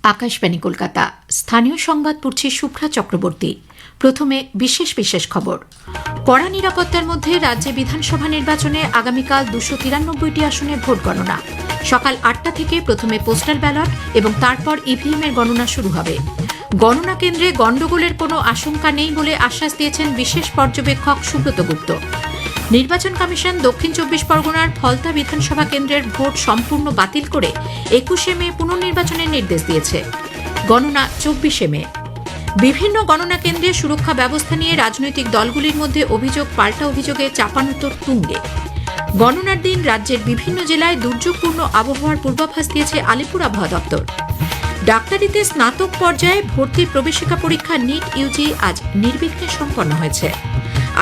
আকাশবাণী কলকাতা। স্থানীয় সংবাদ পড়ছে শুভ্রা চক্রবর্তী। প্রথমে বিশেষ খবর। কড়া নিরাপত্তার মধ্যে রাজ্যে বিধানসভা নির্বাচনে আগামীকাল 293টি আসনে ভোট গণনা। সকাল 8টা থেকে প্রথমে পোস্টাল ব্যালট এবং তারপর ইভিএম এর গণনা শুরু হবে। গণনা কেন্দ্রে গণ্ডগোলের কোনো আশঙ্কা নেই বলে আশ্বাস দিয়েছেন বিশেষ পর্যবেক্ষক সুব্রত গুপ্ত। নির্বাচন কমিশন দক্ষিণ 24 পরগনার ফলতা বিধানসভা কেন্দ্রের ভোট সম্পূর্ণ বাতিল করে 21শে মে পুনর্নির্বাচনের নির্দেশ দিয়েছে। গণনা 24শে মে। বিভিন্ন গণনা কেন্দ্রে সুরক্ষা ব্যবস্থা নিয়ে রাজনৈতিক দলগুলির মধ্যে অভিযোগ পাল্টা অভিযোগে চাপানোতর তুঙ্গে। গণনার দিন রাজ্যের বিভিন্ন জেলায় দুর্যোগপূর্ণ আবহাওয়ার পূর্বাভাস দিয়েছে আলিপুর আবহাওয়া দপ্তর। ডাক্তারিতে স্নাতক পর্যায়ে ভর্তি প্রবেশিকা পরীক্ষা নিট ইউজি আজ নির্বিঘ্নে সম্পন্ন হয়েছে।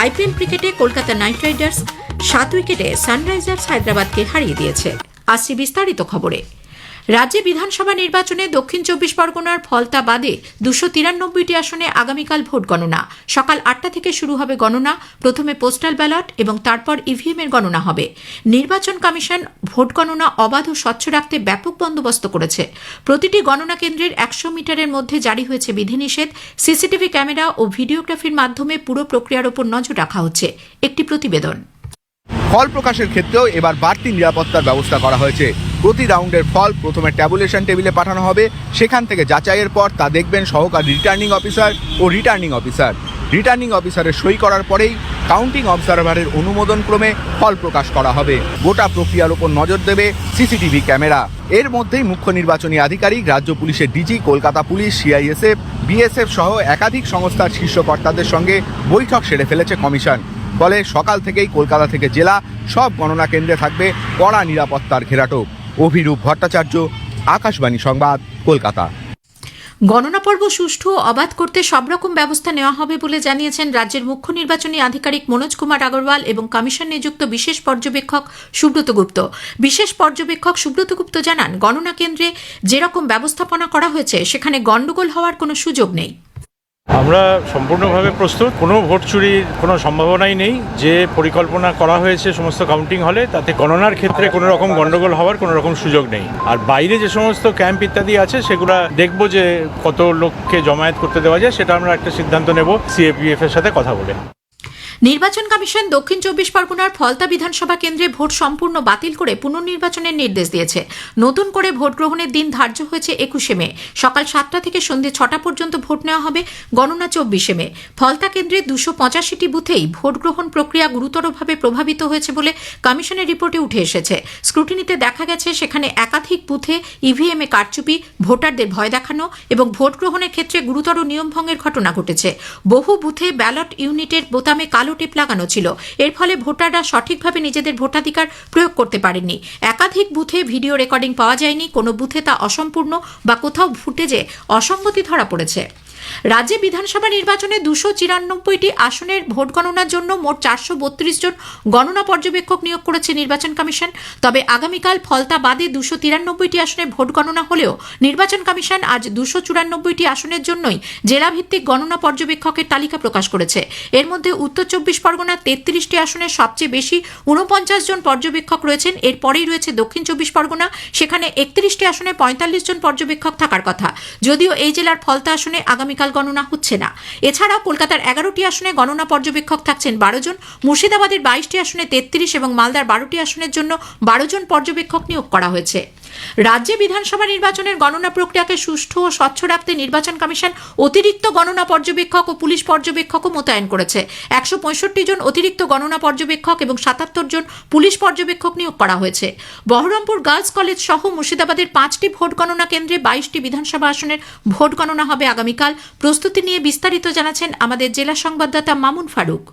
আইপিএল ক্রিকেটে কলকাতা নাইট রাইডার্স 7 উইকেটে সানরাইজার্স হায়দ্রাবাদকে হারিয়ে দিয়েছে। আসছে বিস্তারিত খবরে। রাজ্যে বিধানসভা নির্বাচনে দক্ষিণ 24 পরগনার ফলতা বাদে 293টি আসনে আগামীকাল ভোট গণনা। সকাল 8টা থেকে শুরু হবে গণনা। প্রথমে পোস্টাল ব্যালট এবং তারপর ইভিএম এর গণনা হবে। নির্বাচন কমিশন ভোট গণনা অবাধ ও স্বচ্ছ রাখতে ব্যাপক বন্দোবস্ত করেছে। প্রতিটি গণনা কেন্দ্রের 100 মিটারের মধ্যে জারি হয়েছে বিধিনিষেধ। সিসিটিভি ক্যামেরা ও ভিডিওগ্রাফির মাধ্যমে পুরো প্রক্রিয়ার উপর নজর রাখা হচ্ছে। একটি প্রতিবেদন। ফল প্রকাশের ক্ষেত্রেও এবার বাড়তি নিরাপত্তার ব্যবস্থা করা হয়েছে। প্রতি রাউন্ডের ফল প্রথমে ট্যাবুলেশন টেবিলে পাঠানো হবে। সেখান থেকে যাচাইয়ের পর তা দেখবেন সহকারী রিটার্নিং অফিসার ও রিটার্নিং অফিসার। রিটার্নিং অফিসারের সই করার পরেই কাউন্টিং অবজারভারের অনুমোদন ক্রমে ফল প্রকাশ করা হবে। গোটা প্রক্রিয়ার উপর নজর দেবে সিসিটিভি ক্যামেরা। এর মধ্যেই মুখ্য নির্বাচনী আধিকারিক, রাজ্য পুলিশের DG, Kolkata police, CISF, BSF সহ একাধিক সংস্থার শীর্ষ কর্তাদের সঙ্গে বৈঠক সেরে ফেলেছে কমিশন। ফলে সকাল থেকেই কলকাতা থেকে জেলা সব গণনা কেন্দ্রে থাকবে কড়া নিরাপত্তার ঘেরাটোপ। অভিরূপ ভট্টাচার্য, আকাশবাণী সংবাদ, কলকাতা। গণনা পর্ব সুষ্ঠু ও অবাধ করতে সব রকম ব্যবস্থা নেওয়া হবে বলে জানিয়েছেন রাজ্যের মুখ্য নির্বাচনী আধিকারিক মনোজ কুমার আগরওয়াল এবং কমিশন নিযুক্ত বিশেষ পর্যবেক্ষক সুব্রত গুপ্ত। বিশেষ পর্যবেক্ষক সুব্রত গুপ্ত জানান, গণনা কেন্দ্রে যেরকম ব্যবস্থাপনা করা হয়েছে সেখানে গণ্ডগোল হওয়ার কোনো সুযোগ নেই। আমরা সম্পূর্ণভাবে প্রস্তুত। কোনো ভোট চুরির কোনো সম্ভাবনাই নেই। যে পরিকল্পনা করা হয়েছে সমস্ত কাউন্টিং হলে, তাতে গণনার ক্ষেত্রে কোনো রকম গন্ডগোল হওয়ার কোনো রকম সুযোগ নেই। আর বাইরে যে সমস্ত ক্যাম্প ইত্যাদি আছে সেগুলো দেখবো যে কত লোককে জমায়েত করতে দেওয়া যায়, সেটা আমরা একটা সিদ্ধান্ত নেব সিএপিএফ এর সাথে কথা বলে। নির্বাচন কমিশন দক্ষিণ 24 পরগনার ফলতা বিধানসভা কেন্দ্রে ভোট সম্পূর্ণ বাতিল করে পুনর্নির্বাচনের নির্দেশ দিয়েছে। নতুন করে ভোট গ্রহণের দিন ধার্য হয়েছে 21শে মে। সকাল 7টা থেকে সন্ধ্যে 6টা পর্যন্ত ভোট নেওয়া হবে। গণনা 24শে মে। ফলতা কেন্দ্রে 285টি বুথেই ভোট গ্রহণ প্রক্রিয়া গুরুতরভাবে প্রভাবিত হয়েছে বলে কমিশনের রিপোর্টে উঠে এসেছে। স্ক্রুটিনিতে দেখা গেছে সেখানে একাধিক বুথে ইভিএম এ কারচুপি, ভোটারদের ভয় দেখানো এবং ভোট গ্রহণের ক্ষেত্রে গুরুতর নিয়মভঙ্গের ঘটনা ঘটেছে। বহু বুথে ব্যালট ইউনিটের বোতামে কালো টিপ লাগানো ছিল। এর ফলে ভোটাররা সঠিকভাবে নিজেদের ভোটাধিকার প্রয়োগ করতে পারেননি। একাধিক বুথে ভিডিও রেকর্ডিং পাওয়া যায়নি। কোনো বুথে তা অসম্পূর্ণ বা কোথাও ফুটেজে অসঙ্গতি ধরা পড়েছে। রাজ্যে বিধানসভা নির্বাচনে 294টি আসনের ভোট গণনার জন্য মোট 432 জন গণনা পর্যবেক্ষক নিয়োগ করেছে নির্বাচন কমিশন। তবে আগামীকাল ফলতা বাদে 293টি আসনে ভোট গণনা হলেও নির্বাচন কমিশন আজ 294টি আসনের জন্যই জেলাভিত্তিক গণনা পর্যবেক্ষকের তালিকা প্রকাশ করেছে। এর মধ্যে উত্তর 24 পরগনার 33টি আসনে সবচেয়ে বেশি 49 জন পর্যবেক্ষক রয়েছেন। এরপরেই রয়েছে দক্ষিণ 24 পরগনা, সেখানে 31টি আসনে 45 জন পর্যবেক্ষক থাকার কথা। যদিও এই জেলার ফলতা আসনে আগামীকাল গণনা হচ্ছে না। এছাড়াও কলকাতার 11টি আসনে গণনা পর্যবেক্ষক থাকছেন 12 জন। মুর্শিদাবাদের 22টি আসনে 33 এবং মালদার 12টি আসনের জন্য 12 জন পর্যবেক্ষক নিয়োগ করা হয়েছে। রাজ্যে বিধানসভা নির্বাচনের গণনা প্রক্রিয়াকে সুষ্ঠু ও স্বচ্ছ রাখতে নির্বাচন কমিশন অতিরিক্ত গণনা পর্যবেক্ষক ও পুলিশ পর্যবেক্ষকও মোতায়েন করেছে। 165 জন অতিরিক্ত গণনা পর্যবেক্ষক এবং 77 জন পুলিশ পর্যবেক্ষক নিয়োগ করা হয়েছে। বহরমপুর গার্লস কলেজ সহ মুর্শিদাবাদের 5টি ভোট গণনা কেন্দ্রে 22টি বিধানসভা আসনের ভোট গণনা হবে আগামীকাল। প্রস্তুতি নিয়ে বিস্তারিত জানাচ্ছেন আমাদের জেলা সংবাদদাতা মামুন ফারুক।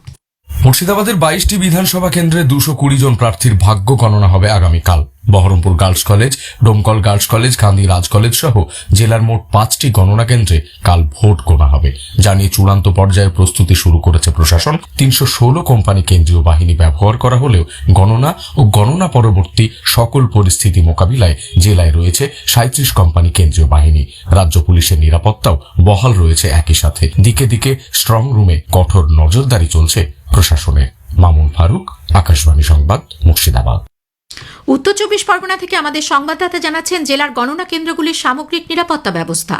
মুর্শিদাবাদের 22টি বিধানসভা কেন্দ্রে 220 জন প্রার্থীর ভাগ্য গণনা হবে আগামীকাল। Baharampur girls college, Domkal girls college, Gandhi Raj college সহ জেলার মোট 5টি গণনা কেন্দ্রে কাল ভোট গোনা হবে। জানিয়ে চূড়ান্ত পর্যায়ে প্রস্তুতি শুরু করেছে প্রশাসন। 316 কোম্পানি কেন্দ্রীয় বাহিনী ব্যবহার করা হলেও গণনা ও গণনা পরবর্তী সকল পরিস্থিতি মোকাবিলায় জেলায় রয়েছে 37 কোম্পানি কেন্দ্রীয় বাহিনী। রাজ্য পুলিশের নিরাপত্তাও বহাল রয়েছে। একই সাথে দিকে দিকে স্ট্রং রুমে কঠোর নজরদারি চলছে প্রশাসনের। মামুন ফারুক, আকাশবাণী সংবাদ, মুর্শিদাবাদ। উত্তর 24 পরগনা থেকে আমাদের সংবাদদাতা জানাচ্ছেন জেলার গণনা কেন্দ্রগুলির সামগ্রিক নিরাপত্তা ব্যবস্থা।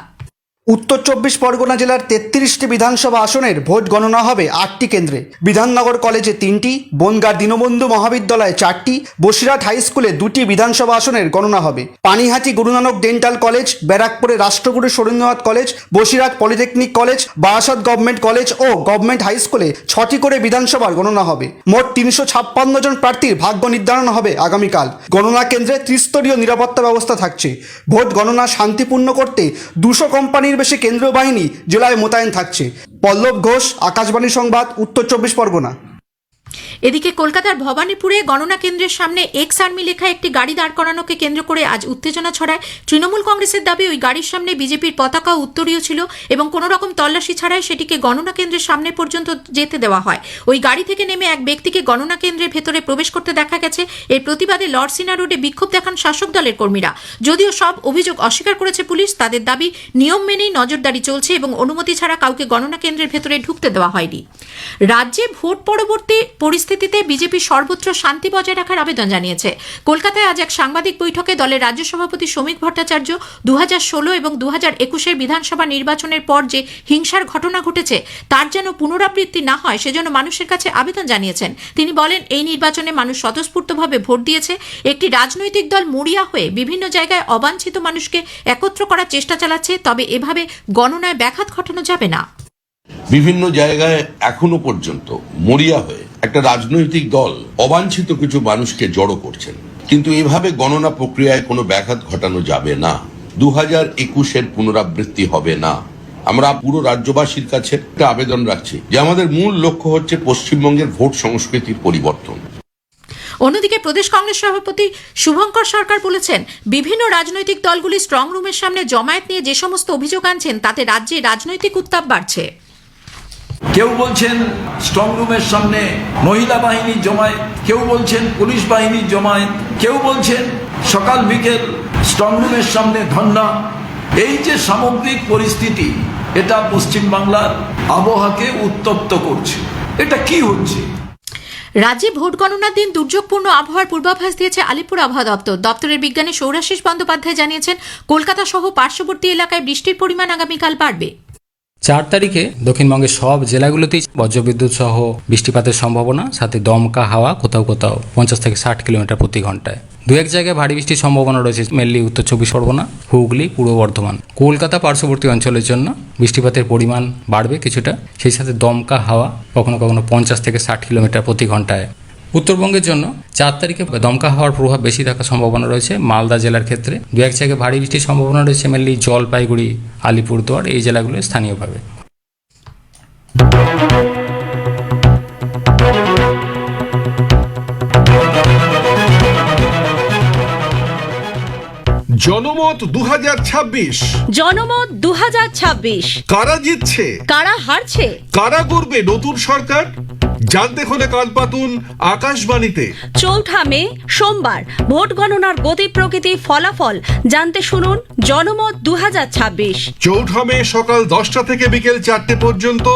উত্তর 24 পরগনা জেলার 33টি বিধানসভা আসনের ভোট গণনা হবে 8টি কেন্দ্রে। বিধাননগর কলেজে 3টি, বনগাঁ দীনবন্ধু মহাবিদ্যালয়ে 4টি, বসিরহাট হাই স্কুলে 2টি বিধানসভা আসনের গণনা হবে। পানিহাটি গুরু নানক ডেন্টাল কলেজ, ব্যারাকপুরে Rashtraguru Surendranath college, Basirhat polytechnic college, Barasat government college ও গভর্নমেন্ট হাই স্কুলে 6টি করে বিধানসভার গণনা হবে। মোট 356 জন প্রার্থীর ভাগ্য নির্ধারণ হবে আগামীকাল। গণনা কেন্দ্রে ত্রিস্তরীয় নিরাপত্তা ব্যবস্থা থাকছে। ভোট গণনা শান্তিপূর্ণ করতে 200 কোম্পানির বেশি কেন্দ্রীয় বাহিনী জেলায় মোতায়েন থাকছে। পল্লব ঘোষ, আকাশবাণী সংবাদ, উত্তর 24 পরগনা। এদিকে কলকাতার ভবানীপুরে গণনা কেন্দ্রের সামনে এক্স আর্মি লেখা একটি গাড়ি দাঁড় করানোকে কেন্দ্র করে আজ উত্তেজনা ছড়ায়। তৃণমূল কংগ্রেসের দাবি ওই গাড়ির সামনে বিজেপির পতাকা উত্তরীয় ছিল এবং কোনো রকম তল্লাশি ছাড়াই সেটিকে গণনা কেন্দ্রের সামনে পর্যন্ত যেতে দেওয়া হয়। ওই গাড়ি থেকে নেমে এক ব্যক্তিকে গণনা কেন্দ্রের ভেতরে প্রবেশ করতে দেখা গেছে। এর প্রতিবাদে লর্ডসিনা রোডে বিক্ষোভ দেখান শাসক দলের কর্মীরা। যদিও সব অভিযোগ অস্বীকার করেছে পুলিশ, তাদের দাবি নিয়ম মেনেই নজরদারি চলছে এবং অনুমতি ছাড়া কাউকে গণনা কেন্দ্রের ভেতরে ঢুকতে দেওয়া হয়নি। রাজ্যে ভোট পরবর্তী পরিস্থিতিতে বিজেপি সর্বত্র শান্তি বজায় রাখার আবেদন জানিয়েছে। কলকাতায় আজ এক সাংবাদিক বৈঠকে দলের রাজ্য সভাপতি শ্রমিক ভট্টাচার্য 2016 এবং 2021 বিধানসভা নির্বাচনের পর যে হিংসার ঘটনা ঘটেছে তার যেন পুনরাবৃত্তি না হয় সেজন্য মানুষের কাছে আবেদন জানিয়েছেন। তিনি বলেন, এই নির্বাচনে মানুষ স্বতঃস্ফূর্তভাবে ভোট দিয়েছে। একটি রাজনৈতিক দল মরিয়া হয়ে বিভিন্ন জায়গায় অবাঞ্ছিত মানুষকে একত্র করার চেষ্টা চালাচ্ছে, তবে এভাবে গণনায় ব্যাঘাত ঘটানো যাবে না। বিভিন্ন জায়গায় এখনো পর্যন্ত মরিয়া হয়ে একটা রাজনৈতিক দল অবাঞ্ছিত কিছু মানুষকে জড়ো করছেন, কিন্তু এভাবে গণনা প্রক্রিয়ায় কোনো ব্যাঘাত ঘটানো যাবে না। 2021 পুনরাবৃত্তি হবে না। আমরা পুরো রাজ্যবাসীর কাছে একটা আবেদন রাখছি যে আমাদের মূল লক্ষ্য হচ্ছে পশ্চিমবঙ্গের ভোট সংস্কৃতির পরিবর্তন। অন্যদিকে প্রদেশ কংগ্রেস সভাপতি শুভঙ্কর সরকার বলেছেন, বিভিন্ন রাজনৈতিক দলগুলি স্ট্রং রুমের সামনে জমায়েত নিয়ে যে সমস্ত অভিযোগ আনছেন তাতে রাজ্যে রাজনৈতিক উত্তাপ বাড়ছে। কেউ বলছেন স্ট্রং রুমের সামনে মহিলা বাহিনীর জমায়েত, কেউ বলছেন পুলিশ বাহিনীর জমায়েত, কেউ বলছেন সকাল বিকেল স্ট্রং রুমের সামনে ধর্ণা। এই যে সামগ্রিক পরিস্থিতি, এটা পশ্চিমবাংলার আবহাওয়াকে উত্তপ্ত করছে। এটা কি হচ্ছে? রাজ্যে ভোট গণনার দিন দুর্যোগপূর্ণ আবহাওয়ার পূর্বাভাস দিয়েছে আলিপুর আবহাওয়া দপ্তর। দপ্তরের বিজ্ঞানী সৌরাশিস বন্দ্যোপাধ্যায় জানিয়েছেন, কলকাতা সহ পার্শ্ববর্তী এলাকায় বৃষ্টির পরিমাণ আগামীকাল বাড়বে। 4 তারিখে দক্ষিণবঙ্গের সব জেলাগুলোতেই বজ্রবিদ্যুৎ সহ বৃষ্টিপাতের সম্ভাবনা, সাথে দমকা হাওয়া কোথাও কোথাও 50 থেকে 60 কিলোমিটার প্রতি ঘন্টায়। 2-1 জায়গায় ভারী বৃষ্টির সম্ভাবনা রয়েছে, মেনলি উত্তর 24 পরগনা, হুগলি, পূর্ব বর্ধমান। কলকাতা পার্শ্ববর্তী অঞ্চলের জন্য বৃষ্টিপাতের পরিমাণ বাড়বে কিছুটা, সেই সাথে দমকা হাওয়া কখনো কখনো 50 থেকে 60 কিলোমিটার প্রতি ঘন্টায়। উত্তরবঙ্গের জন্য 4 তারিখে দমকা হাওয়ার প্রভাব বেশি থাকার সম্ভাবনা রয়েছে মালদা জেলার ক্ষেত্রে। 2-1 জায়গায় ভারী বৃষ্টির সম্ভাবনা রয়েছে, মেনলি জলপাইগুড়ি, আলিপুরদুয়ার এই জেলাগুলো স্থানীয়ভাবে। জনমত 2026। জনমত 2026। কারা জিতছে, কারা হারছে, কারা করবে নতুন সরকার, জানতে হলে কাল পাতুন আকাশবাণীতে। 4 মে সোমবার ভোট গণনার গতি প্রকৃতি ফলাফল জানতে শুনুন জনমত 2026। 4 মে সকাল 10টা থেকে বিকেল 4টে পর্যন্ত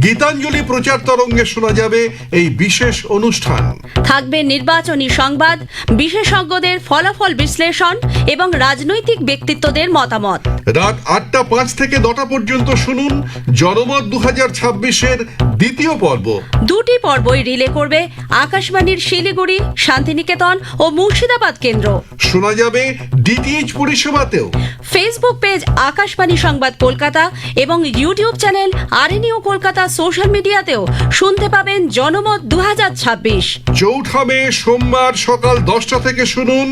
গীতাঞ্জলি প্রচার তরঙ্গে শোনা যাবে এই বিশেষ অনুষ্ঠান। থাকবে নির্বাচনী সংবাদ, বিশেষজ্ঞদের ফলাফল বিশ্লেষণ এবং রাজনৈতিক ব্যক্তিত্বদের মতামত। রাত 8টা 5 থেকে 9টা পর্যন্ত শুনুন জনমত 2026-এর দ্বিতীয় পর্ব। 2টি পর্বই রিলে করবে আকাশবাণীর শিলিগুড়ি, শান্তিনিকেতন ও মুর্শিদাবাদ কেন্দ্র। শোনা যাবে ডিটিএইচ পরিষেবাতেও। ফেসবুক পেজ আকাশবাণী সংবাদ কলকাতা এবং ইউটিউব চ্যানেল আরএনইউ কলকাতা সোশ্যাল মিডিয়াতেও শুনতে পাবেন জনমত 2026। 4 মে সোমবার সকাল 10টা থেকে শুনুন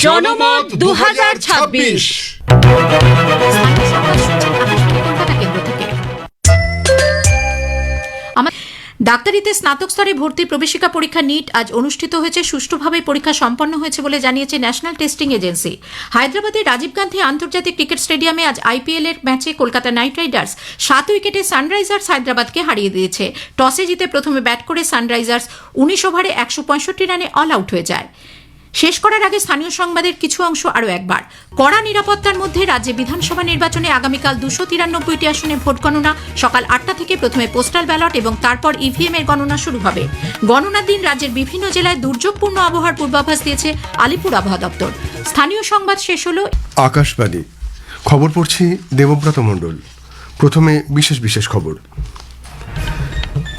জনমত 2026। ডাক্তারিতে স্নাতক স্তরে ভর্তি প্রবেশিকা পরীক্ষা নিট আজ অনুষ্ঠিত হয়েছে। সুষ্ঠুভাবে পরীক্ষা সম্পন্ন হয়েছে বলে জানিয়েছে ন্যাশনাল টেস্টিং এজেন্সি। হায়দ্রাবাদের রাজীব গান্ধী আন্তর্জাতিক ক্রিকেট স্টেডিয়ামে আজ আইপিএল এর ম্যাচে কলকাতা নাইট রাইডার্স 7 উইকেটে সানরাইজার্স হায়দ্রাবাদকে হারিয়ে দিয়েছে। টসে জিতে প্রথমে ব্যাট করে সানরাইজার্স 19 ওভারে 165 রানে অল আউট হয়ে যায়। শেষ করার আগে স্থানীয় সংবাদের কিছু অংশ আরও একবার। কড়া নিরাপত্তার মধ্যে রাজ্যে বিধানসভা নির্বাচনে আগামীকাল 293টি আসনে ভোট গণনা। সকাল 8টা থেকে প্রথমে পোস্টাল ব্যালট এবং তারপর ইভিএম এর গণনা শুরু হবে। গণনার দিন রাজ্যের বিভিন্ন জেলায় দুর্যোগপূর্ণ আবহাওয়ার পূর্বাভাস দিয়েছে আলিপুর আবহাওয়া দপ্তর। স্থানীয় সংবাদ শেষ হলো। আকাশবাণী খবর পড়ছি দেবব্রত মণ্ডল। প্রথমে বিশেষ খবর।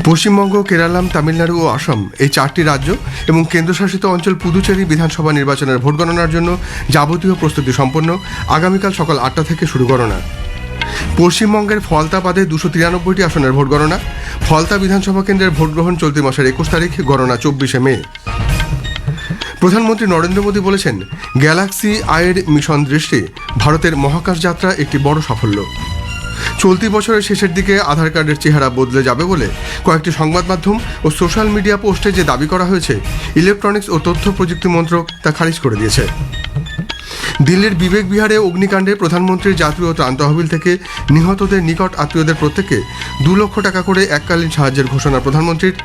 পশ্চিমবঙ্গ, কেরালাম, তামিলনাড়ু ও আসাম এই 4টি রাজ্য এবং কেন্দ্রশাসিত অঞ্চল পুদুচেরি বিধানসভা নির্বাচনের ভোট গণনার জন্য যাবতীয় প্রস্তুতি সম্পন্ন। আগামীকাল সকাল 8টা থেকে শুরু গণনা। পশ্চিমবঙ্গের ফলতা বাদে 293টি আসনের ভোট গণনা। ফলতা বিধানসভা কেন্দ্রের ভোট গ্রহণ চলতি মাসের 21 তারিখ, গণনা 24শে মে। প্রধানমন্ত্রী নরেন্দ্র মোদী বলেছেন, গ্যালাক্সি আইয়ের মিশন দৃষ্টি ভারতের মহাকাশ যাত্রা একটি বড় সাফল্য। চলতি বছরের শেষের দিকে আধার কার্ডের চেহারা বদলে যাবে বলে কয়েকটি সংবাদ মাধ্যম ও সোশ্যাল মিডিয়া পোস্টে যে দাবি করা হয়েছে, ইলেকট্রনিক্স ও তথ্য প্রযুক্তি মন্ত্রক তা খারিজ করে দিয়েছে। দিল্লির বিবেক বিহারে অগ্নিকাণ্ডে প্রধানমন্ত্রীর জাতীয় ত্রাণ তহবিল থেকে নিহতদের নিকট আত্মীয়দের প্রত্যেককে 2 লক্ষ টাকা করে এককালীন সাহায্যের ঘোষণা প্রধানমন্ত্রীর।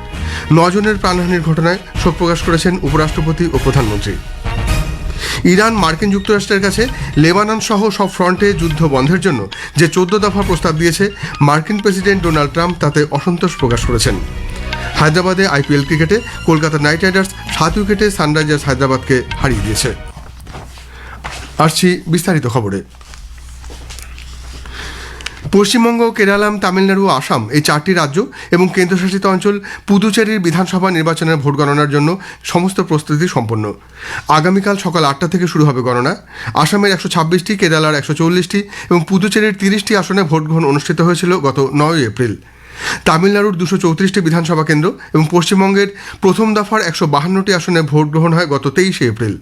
9 জনের প্রাণহানির ঘটনায় শোক প্রকাশ করেছেন উপরাষ্ট্রপতি ও প্রধানমন্ত্রী। ইরান মার্কিন যুক্তরাষ্ট্রের কাছে লেবানন সহ সব ফ্রন্টে যুদ্ধ বন্ধের জন্য যে 14 দফা প্রস্তাব দিয়েছে মার্কিন প্রেসিডেন্ট ডোনাল্ড ট্রাম্প, তাতে অসন্তোষ প্রকাশ করেছেন। হায়দ্রাবাদে আইপিএল ক্রিকেটে কলকাতা নাইট রাইডার্স 7 উইকেটে সানরাইজার্স হায়দ্রাবাদকে হারিয়ে দিয়েছে। আসছি বিস্তারিত খবরে। পশ্চিমবঙ্গ, কেরালাম, তামিলনাড়ু ও আসাম এই 4টি রাজ্য এবং কেন্দ্রশাসিত অঞ্চল পুদুচেরির বিধানসভা নির্বাচনের ভোট গণনার জন্য সমস্ত প্রস্তুতি সম্পন্ন। আগামীকাল সকাল 8টা থেকে শুরু হবে গণনা। আসামের 126টি, কেরালার 140টি এবং পুদুচেরির 30টি আসনে ভোট গ্রহণ অনুষ্ঠিত হয়েছিল গত 9 এপ্রিল। তামিলনাড়ুর 234টি বিধানসভা কেন্দ্র এবং পশ্চিমবঙ্গের প্রথম দফার 152টি আসনে ভোট গ্রহণ হয় গত 23 এপ্রিল।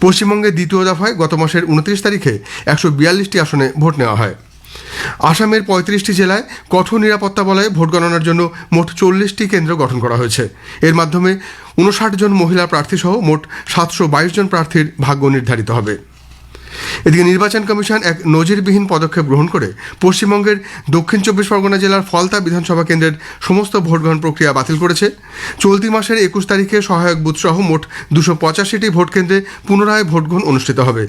পশ্চিমবঙ্গের দ্বিতীয় দফায় গত মাসের 29 তারিখে 142টি আসনে ভোট নেওয়া হয়। আসামের 35টি জেলায় কঠোর নিরাপত্তা বলয়ে ভোট গণনার জন্য মোট 40টি কেন্দ্র গঠন করা হয়েছে। এর মাধ্যমে 59 জন মহিলা প্রার্থী সহ মোট 722 জন প্রার্থীর ভাগ্য নির্ধারিত হবে। এদিকে নির্বাচন কমিশন এক নজিরবিহীন পদক্ষেপ গ্রহণ করে পশ্চিমবঙ্গের দক্ষিণ 24 পরগনা জেলার ফলতা বিধানসভা কেন্দ্রের সমস্ত ভোট গ্রহণ প্রক্রিয়া বাতিল করেছে। চলতি মাসের 21 তারিখে সহায়ক বুথ সহ মোট 285টি ভোট কেন্দ্রে পুনরায় ভোট গ্রহণ অনুষ্ঠিত হবে।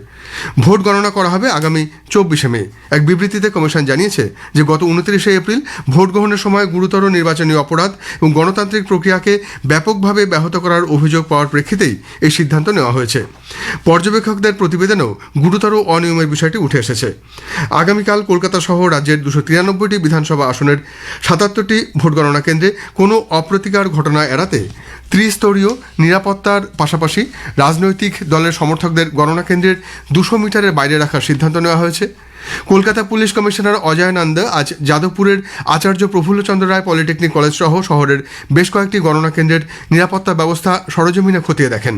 ভোট গণনা করা হবে আগামী 24শে মে। এক বিবৃতিতে কমিশন জানিয়েছে যে গত 29শে এপ্রিল ভোট গ্রহণের সময় গুরুতর নির্বাচনী অপরাধ এবং গণতান্ত্রিক প্রক্রিয়াকে ব্যাপকভাবে ব্যাহত করার অভিযোগ পাওয়ার প্রেক্ষিতেই এই সিদ্ধান্ত নেওয়া হয়েছে। পর্যবেক্ষকদের প্রতিবেদনেও গুরুতর অনিয়মের বিষয়টি উঠে এসেছে। আগামীকাল কলকাতা সহ রাজ্যের 293টি বিধানসভা আসনের 77টি ভোট গণনা কেন্দ্রে কোনো অপ্রীতিকর ঘটনা এড়াতে ত্রিস্তরীয় নিরাপত্তার পাশাপাশি রাজনৈতিক দলের সমর্থকদের গণনা কেন্দ্রের 200 মিটারের বাইরে রাখার সিদ্ধান্ত নেওয়া হয়েছে। কলকাতা পুলিশ কমিশনার অজয় নন্দ আজ যাদবপুরের আচার্য প্রফুল্লচন্দ্র রায় পলিটেকনিক কলেজ সহ শহরের বেশ কয়েকটি গণনা কেন্দ্রের নিরাপত্তা ব্যবস্থা সরজমিনে খতিয়ে দেখেন।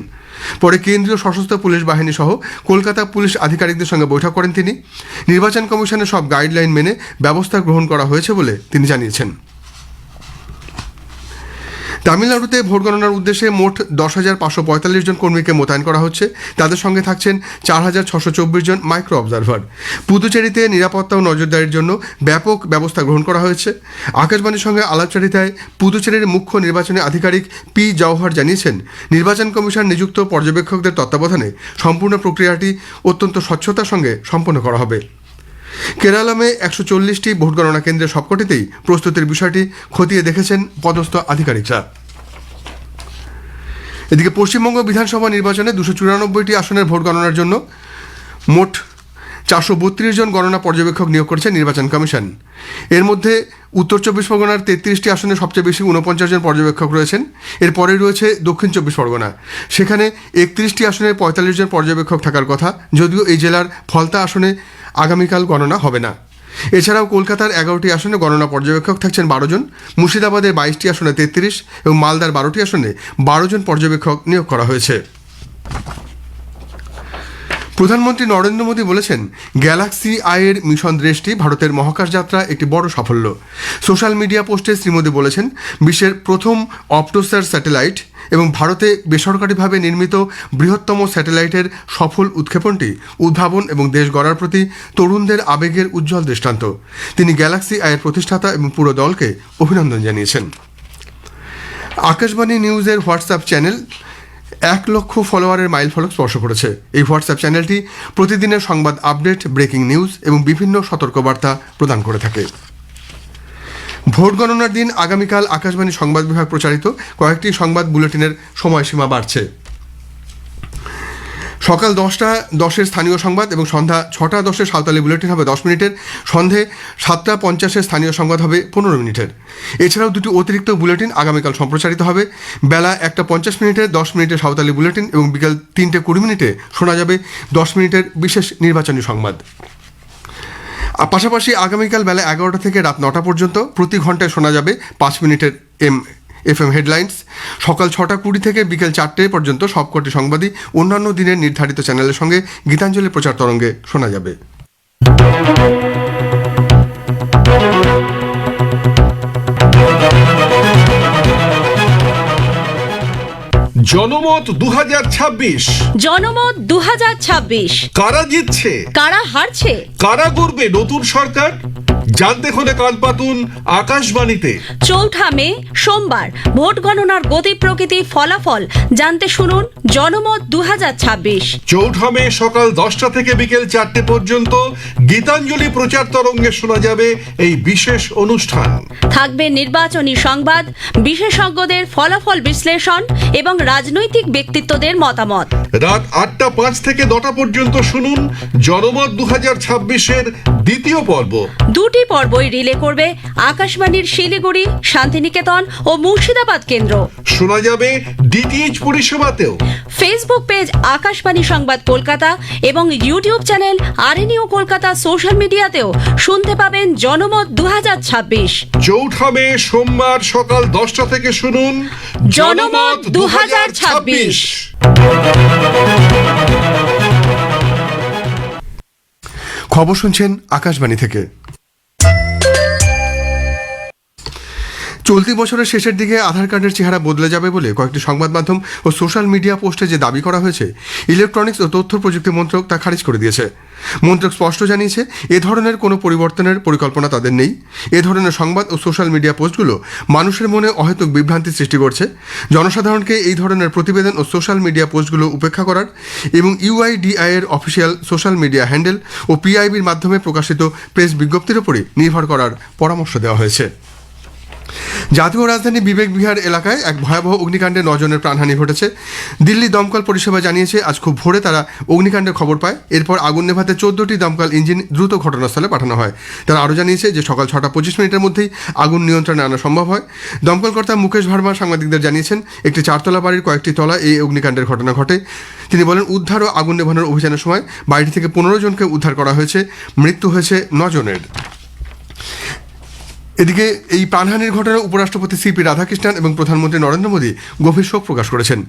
পরে কেন্দ্রীয় সশস্ত্র পুলিশ বাহিনী সহ কলকাতা পুলিশ আধিকারিকদের সঙ্গে বৈঠক করেন তিনি। নির্বাচন কমিশনের সব গাইডলাইন মেনে ব্যবস্থা গ্রহণ করা হয়েছে বলে তিনি জানিয়েছেন। তামিলনাড়ুতে ভোট গণনার উদ্দেশ্যে মোট 10,545 জন কর্মীকে মোতায়েন করা হচ্ছে। তাদের সঙ্গে থাকছেন 4,624 জন মাইক্রো অবজারভার। পুদুচেরিতে নিরাপত্তা ও নজরদারির জন্য ব্যাপক ব্যবস্থা গ্রহণ করা হয়েছে। আকাশবাণীর সঙ্গে আলাপচারিতায় পুদুচেরির মুখ্য নির্বাচনী আধিকারিক পি জওহর জানিয়েছেন, নির্বাচন কমিশন নিযুক্ত পর্যবেক্ষকদের তত্ত্বাবধানে সম্পূর্ণ প্রক্রিয়াটি অত্যন্ত স্বচ্ছতার সঙ্গে সম্পন্ন করা হবে। কেরালামে 140টি ভোট গণনা কেন্দ্রের সবকটিতেই প্রস্তুতির বিষয়টি খতিয়ে দেখেছেন পদস্থ আধিকারিকরা। এদিকে পশ্চিমবঙ্গ বিধানসভা নির্বাচনে 294টি আসনের ভোট গণনার জন্য মোট 432 জন গণনা পর্যবেক্ষক নিয়োগ করেছে নির্বাচন কমিশন। এর মধ্যে উত্তর 24 পরগনার 33টি আসনে সবচেয়ে বেশি 49 জন পর্যবেক্ষক রয়েছেন। এরপরে রয়েছে দক্ষিণ 24 পরগনা, সেখানে 31টি আসনে 45 জন পর্যবেক্ষক থাকার কথা, যদিও এই জেলার ফলতা আসনে আগামীকাল গণনা হবে না। এছাড়াও কলকাতার 11টি আসনে গণনা পর্যবেক্ষক থাকছেন 12 জন, মুর্শিদাবাদের 22টি আসনে 33 এবং মালদার 12টি আসনে 12 জন পর্যবেক্ষক নিয়োগ করা হয়েছে। প্রধানমন্ত্রী নরেন্দ্র মোদী বলেছেন, গ্যালাক্সি আইয়ের মিশন দৃষ্টি ভারতের মহাকাশ যাত্রা একটি বড় সাফল্য। সোশ্যাল মিডিয়া পোস্টে শ্রী মোদী বলেছেন, বিশ্বের প্রথম অপটোস্যার স্যাটেলাইট এবং ভারতে বেসরকারিভাবে নির্মিত বৃহত্তম স্যাটেলাইটের সফল উৎক্ষেপণটি উদ্ভাবন এবং দেশ গড়ার প্রতি তরুণদের আবেগের উজ্জ্বল দৃষ্টান্ত। তিনি গ্যালাক্সি আইয়ের প্রতিষ্ঠাতা এবং পুরো দলকে অভিনন্দন জানিয়েছেন। আকাশবাণী নিউজের হোয়াটসঅ্যাপ চ্যানেল 1 লক্ষ ফলোয়ারের মাইল ফলক স্পর্শ করেছে। এই হোয়াটসঅ্যাপ চ্যানেলটি প্রতিদিনের সংবাদ আপডেট, ব্রেকিং নিউজ এবং বিভিন্ন সতর্কবার্তা প্রদান করে থাকে। ভোট গণনার দিন আগামীকাল আকাশবাণী সংবাদ বিভাগ প্রচারিত কয়েকটি সংবাদ বুলেটিনের সময়সীমা বাড়ছে। সকাল 10:10 স্থানীয় সংবাদ এবং সন্ধ্যা 6:10 সাঁওতালি বুলেটিন হবে 10 মিনিটের, সন্ধে 7:50 স্থানীয় সংবাদ হবে 15 মিনিটের। এছাড়াও দুটি অতিরিক্ত বুলেটিন আগামীকাল সম্প্রচারিত হবে। বেলা 1:50 10 মিনিটের সাঁওতালি বুলেটিন এবং বিকাল 3:20 শোনা যাবে 10 মিনিটের বিশেষ নির্বাচনী সংবাদ। পাশাপাশি আগামীকাল বেলা 11টা থেকে রাত 9টা পর্যন্ত প্রতি ঘন্টায় শোনা যাবে 5 মিনিটের FM হেডলাইন্স। সকাল 6:20 থেকে বিকেল 4টে পর্যন্ত সবকটি সংবাদই অন্যান্য দিনের নির্ধারিত চ্যানেলের সঙ্গে গীতাঞ্জলি প্রচার তরঙ্গে শোনা যাবে। জনমত 2026। জনমত 2026। কারা জিতছে, কারা হারছে, কারা গড়বে নতুন সরকার, জানতে হলে কান পাতুন আকাশবাণীতে। 4 মে সোমবার ভোট গণনার গতি প্রকৃতি ফলাফল জানতে শুনুন জনমত 2026। 4 মে সকাল 10টা থেকে বিকেল 4টে পর্যন্ত গীতাঞ্জলি প্রচার তরঙ্গে শোনা যাবে এই বিশেষ অনুষ্ঠান। থাকবে নির্বাচনী সংবাদ, বিশেষজ্ঞদের ফলাফল বিশ্লেষণ এবং রাজনৈতিক ব্যক্তিত্বদের মতামত। রাত 8:05 থেকে 9টা পর্যন্ত শুনুন জনমত 2026-এর দ্বিতীয় পর্ব। দুটি পর্বই রিলে করবে আকাশবাণীর শিলিগুড়ি, শান্তিনিকেতন ও মুর্শিদাবাদ কেন্দ্র। শোনা যাবে ডিটিএইচ পরিষেবাতেও। ফেসবুক পেজ আকাশবাণী সংবাদ কলকাতা এবং ইউটিউব চ্যানেল আরএনইউ কলকাতা সোশ্যাল মিডিয়াতেও শুনতে পাবেন জনমত 2026। 4 মে সোমবার সকাল 10টা থেকে শুনুন জনমত 2026। খবর শুনছেন আকাশবাণী থেকে। চলতি বছরের শেষের দিকে আধার কার্ডের চেহারা বদলে যাবে বলে কয়েকটি সংবাদ মাধ্যম ও সোশ্যাল মিডিয়া পোস্টে যে দাবি করা হয়েছে, ইলেকট্রনিক্স ও তথ্য প্রযুক্তি মন্ত্রক তা খারিজ করে দিয়েছে। মন্ত্রক স্পষ্ট জানিয়েছে এ ধরনের কোনো পরিবর্তনের পরিকল্পনা তাদের নেই। এ ধরনের সংবাদ ও সোশ্যাল মিডিয়া পোস্টগুলো মানুষের মনে অহেতুক বিভ্রান্তি সৃষ্টি করছে। জনসাধারণকে এই ধরনের প্রতিবেদন ও সোশ্যাল মিডিয়া পোস্টগুলো উপেক্ষা করার এবং ইউআইডিআই এর অফিসিয়াল সোশ্যাল মিডিয়া হ্যান্ডেল ও পিআইবির মাধ্যমে প্রকাশিত প্রেস বিজ্ঞপ্তির উপরই নির্ভর করার পরামর্শ দেওয়া হয়েছে। জাতীয় রাজধানী বিবেক বিহার এলাকায় এক ভয়াবহ অগ্নিকাণ্ডে 9 জনের প্রাণহানি ঘটেছে। দিল্লি দমকল পরিষেবা জানিয়েছে আজ খুব ভোরে তারা অগ্নিকাণ্ডের খবর পায়। এরপর আগুন নেভাতে 14টি দমকল ইঞ্জিন দ্রুত ঘটনাস্থলে পাঠানো হয়। তারা আরও জানিয়েছে যে সকাল 6:25 মধ্যেই আগুন নিয়ন্ত্রণে আনা সম্ভব হয়। দমকলকর্তা মুকেশ ভার্মা সাংবাদিকদের জানিয়েছেন একটি 4তলা বাড়ির কয়েকটি তলা এই অগ্নিকাণ্ডের ঘটনা ঘটে। তিনি বলেন উদ্ধার ও আগুন নেভানোর অভিযানের সময় বাড়িটি থেকে 15 জনকে উদ্ধার করা হয়েছে, মৃত্যু হয়েছে 9 জনের। এদিকে এই প্রাণহানির ঘটনায় উপরাষ্ট্রপতি সিপি রাধাকৃষ্ণন এবং প্রধানমন্ত্রী নরেন্দ্র মোদী গভীর শোক প্রকাশ করেছেন।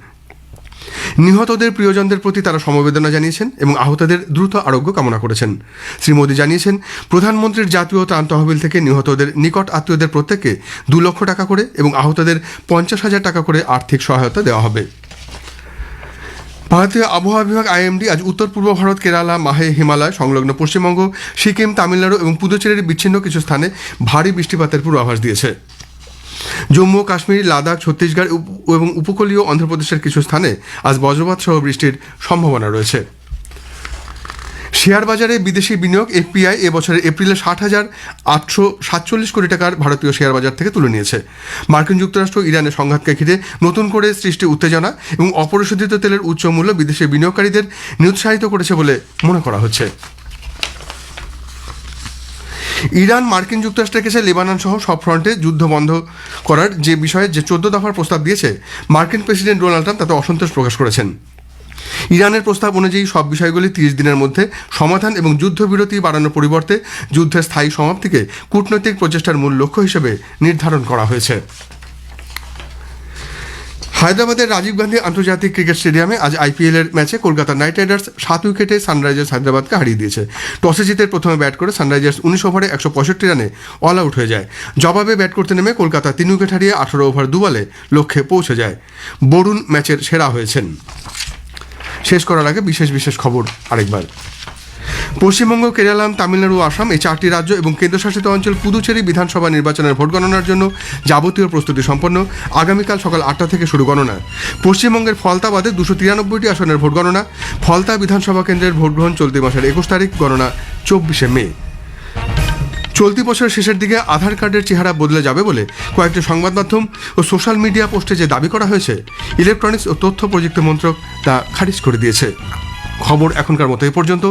নিহতদের প্রিয়জনদের প্রতি তারা সমবেদনা জানিয়েছেন এবং আহতদের দ্রুত আরোগ্য কামনা করেছেন। শ্রী মোদী জানিয়েছেন প্রধানমন্ত্রীর জাতীয় ত্রাণ তহবিল থেকে নিহতদের নিকট আত্মীয়দের প্রত্যেককে 2 লক্ষ টাকা করে এবং আহতদের 50,000 টাকা করে আর্থিক সহায়তা দেওয়া হবে। ভারতীয় আবহাওয়া বিভাগ আইএমডি আজ উত্তর পূর্ব ভারত, কেরালা, মাহে, হিমালয় সংলগ্ন পশ্চিমবঙ্গ, সিকিম, তামিলনাড়ু এবং পুদুচেরির বিচ্ছিন্ন কিছু স্থানে ভারী বৃষ্টিপাতের পূর্বাভাস দিয়েছে। জম্মু, কাশ্মীর, লাদাখ, ছত্তিশগড় এবং উপকূলীয় অন্ধ্রপ্রদেশের কিছু স্থানে আজ বজ্রপাত সহ বৃষ্টির সম্ভাবনা রয়েছে। শেয়ার বাজারে বিদেশি বিনিয়োগ এফপিআই এবছরের এপ্রিলে 60,847 কোটি টাকার ভারতীয় শেয়ার বাজার থেকে তুলে নিয়েছে। মার্কিন যুক্তরাষ্ট্র ইরানের সংঘাতকে ঘিরে নতুন করে সৃষ্টি উত্তেজনা এবং অপরিশোধিত তেলের উচ্চ মূল্য বিদেশি বিনিয়োগকারীদের নিরুৎসাহিত করেছে বলে মনে করা হচ্ছে। ইরান মার্কিন যুক্তরাষ্ট্রের কাছে লেবানন সহ সব ফ্রন্টে যুদ্ধ বন্ধ করার যে বিষয়ে যে 14 দফার প্রস্তাব দিয়েছে, মার্কিন প্রেসিডেন্ট ডোনাল্ড ট্রাম্প তাতে অসন্তোষ প্রকাশ করেছেন। ইরানের প্রস্তাব অনুযায়ী সব বিষয়গুলি 30 দিনের মধ্যে সমাধান এবং যুদ্ধবিরতি বাড়ানোর পরিবর্তে যুদ্ধের স্থায়ী সমাপ্তিকে কূটনৈতিক প্রচেষ্টার মূল লক্ষ্য হিসেবে নির্ধারণ করা হয়েছে। হায়দ্রাবাদের রাজীব গান্ধী আন্তর্জাতিক ক্রিকেট স্টেডিয়ামে আজ আইপিএলের ম্যাচে কলকাতা নাইট রাইডার্স 7 উইকেটে সানরাইজার্স হায়দ্রাবাদকে হারিয়ে দিয়েছে। টসে জিতে প্রথমে ব্যাট করে সানরাইজার্স 19 ওভারে 165 রানে অল আউট হয়ে যায়। জবাবে ব্যাট করতে নেমে কলকাতা 3 উইকেট হারিয়ে 18 ওভার 2 বলে লক্ষ্যে পৌঁছে যায়। বরুণ ম্যাচের সেরা হয়েছেন। শেষ করার আগে বিশেষ খবর আরেকবার। পশ্চিমবঙ্গ, কেরালাম, তামিলনাড়ু, আসাম এই চারটি রাজ্য এবং কেন্দ্রশাসিত অঞ্চল পুদুচেরি বিধানসভা নির্বাচনের ভোট গণনার জন্য যাবতীয় প্রস্তুতি সম্পন্ন। আগামীকাল সকাল 8টা থেকে শুরু গণনা। পশ্চিমবঙ্গের ফলতা বাদে 293টি আসনের ভোট গণনা। ফলতা বিধানসভা কেন্দ্রের ভোট গ্রহণ চলতি মাসের 21 তারিখ, গণনা 24শে মে। চলতি বছরের শেষের দিকে আধার কার্ডের চেহারা বদলে যাবে বলে কয়েকটি সংবাদ মাধ্যম ও সোশ্যাল মিডিয়া পোস্টে যে দাবি করা হয়েছে, ইলেকট্রনিক্স ও তথ্য প্রযুক্তি মন্ত্রক তা খারিজ করে দিয়েছে। খবর এখনকার মতো এ পর্যন্ত।